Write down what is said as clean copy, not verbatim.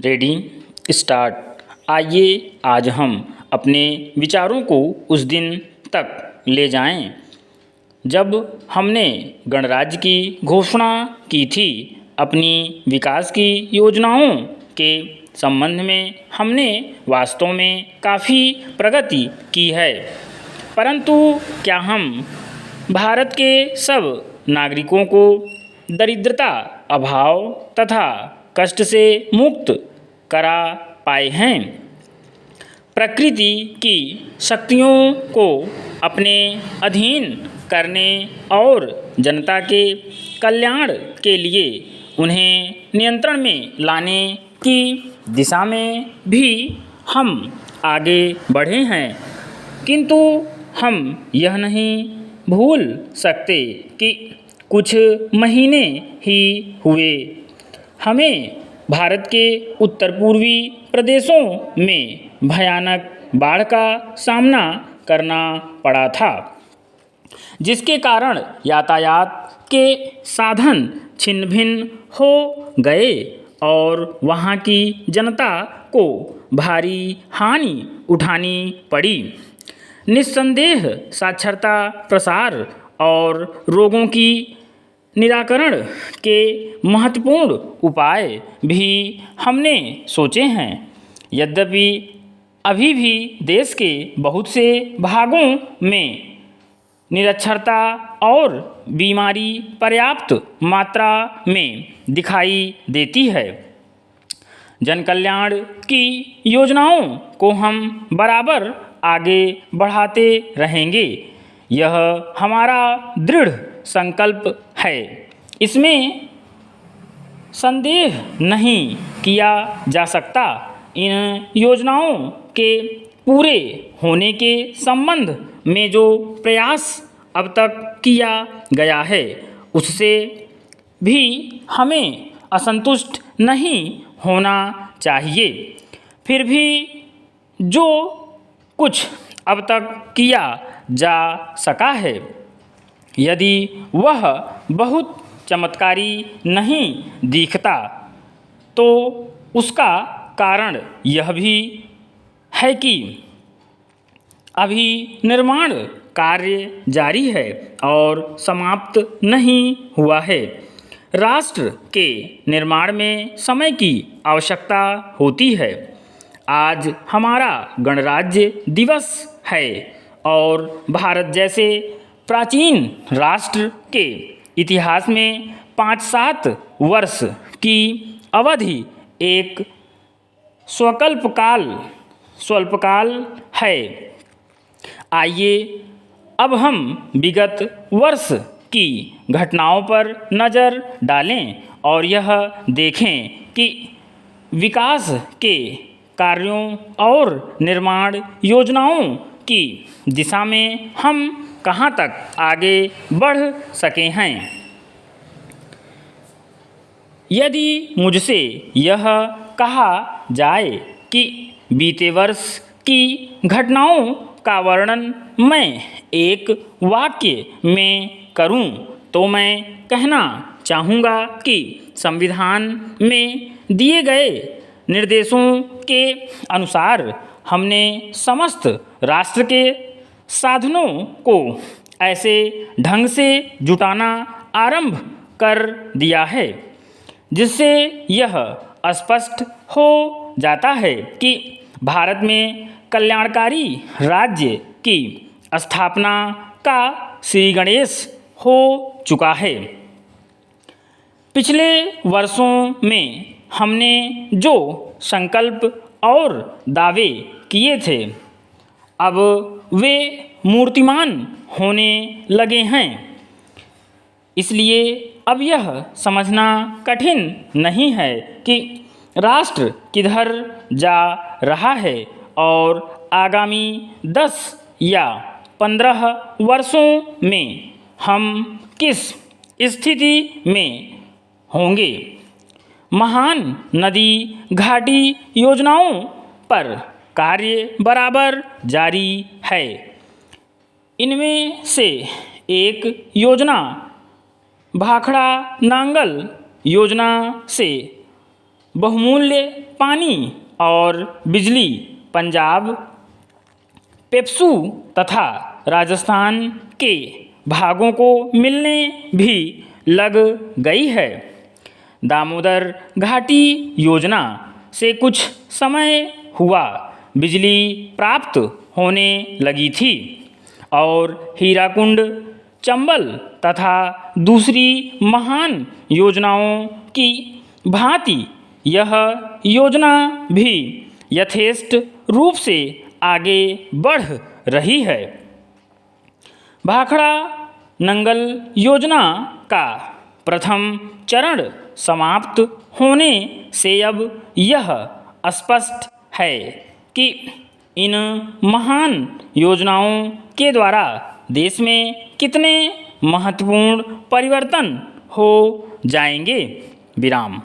Ready start. आइए आज हम अपने विचारों को उस दिन तक ले जाएं जब हमने गणराज्य की घोषणा की थी। अपनी विकास की योजनाओं के संबंध में हमने वास्तव में काफ़ी प्रगति की है, परंतु क्या हम भारत के सब नागरिकों को दरिद्रता, अभाव तथा कष्ट से मुक्त करा पाए हैं? प्रकृति की शक्तियों को अपने अधीन करने और जनता के कल्याण के लिए उन्हें नियंत्रण में लाने की दिशा में भी हम आगे बढ़े हैं, किंतु हम यह नहीं भूल सकते कि कुछ महीने ही हुए हमें भारत के उत्तर पूर्वी प्रदेशों में भयानक बाढ़ का सामना करना पड़ा था, जिसके कारण यातायात के साधन छिन्न भिन्न हो गए और वहाँ की जनता को भारी हानि उठानी पड़ी। निस्संदेह साक्षरता प्रसार और रोगों की निराकरण के महत्वपूर्ण उपाय भी हमने सोचे हैं। यद्यपि अभी भी देश के बहुत से भागों में निरक्षरता और बीमारी पर्याप्त मात्रा में दिखाई देती है। जन कल्याण की योजनाओं को हम बराबर आगे बढ़ाते रहेंगे, यह हमारा दृढ़ संकल्प है। इसमें संदेह नहीं किया जा सकता। इन योजनाओं के पूरे होने के संबंध में जो प्रयास अब तक किया गया है, उससे भी हमें असंतुष्ट नहीं होना चाहिए। फिर भी जो कुछ अब तक किया जा सका है, यदि वह बहुत चमत्कारी नहीं दिखता, तो उसका कारण यह भी है कि अभी निर्माण कार्य जारी है और समाप्त नहीं हुआ है। राष्ट्र के निर्माण में समय की आवश्यकता होती है। आज हमारा गणराज्य दिवस है और भारत जैसे प्राचीन राष्ट्र के इतिहास में 5-7 वर्ष की अवधि एक स्वल्पकाल है। आइए अब हम विगत वर्ष की घटनाओं पर नज़र डालें और यह देखें कि विकास के कार्यों और निर्माण योजनाओं की दिशा में हम कहाँ तक आगे बढ़ सके हैं। यदि मुझसे यह कहा जाए कि बीते वर्ष की घटनाओं का वर्णन मैं एक वाक्य में करूं, तो मैं कहना चाहूँगा कि संविधान में दिए गए निर्देशों के अनुसार हमने समस्त राष्ट्र के साधनों को ऐसे ढंग से जुटाना आरंभ कर दिया है, जिससे यह स्पष्ट हो जाता है कि भारत में कल्याणकारी राज्य की स्थापना का श्री गणेश हो चुका है। पिछले वर्षों में हमने जो संकल्प और दावे किए थे, अब वे मूर्तिमान होने लगे हैं। इसलिए अब यह समझना कठिन नहीं है कि राष्ट्र किधर जा रहा है और आगामी 10 या 15 वर्षों में हम किस स्थिति में होंगे। महान नदी घाटी योजनाओं पर कार्य बराबर जारी है। इनमें से एक योजना भाखड़ा नांगल योजना से बहुमूल्य पानी और बिजली पंजाब, पेप्सू तथा राजस्थान के भागों को मिलने भी लग गई है। दामोदर घाटी योजना से कुछ समय हुआ बिजली प्राप्त होने लगी थी और हीराकुंड, चंबल तथा दूसरी महान योजनाओं की भांति यह योजना भी यथेष्ट रूप से आगे बढ़ रही है। भाखड़ा नंगल योजना का प्रथम चरण समाप्त होने से अब यह स्पष्ट है कि इन महान योजनाओं के द्वारा देश में कितने महत्वपूर्ण परिवर्तन हो जाएंगे। विराम।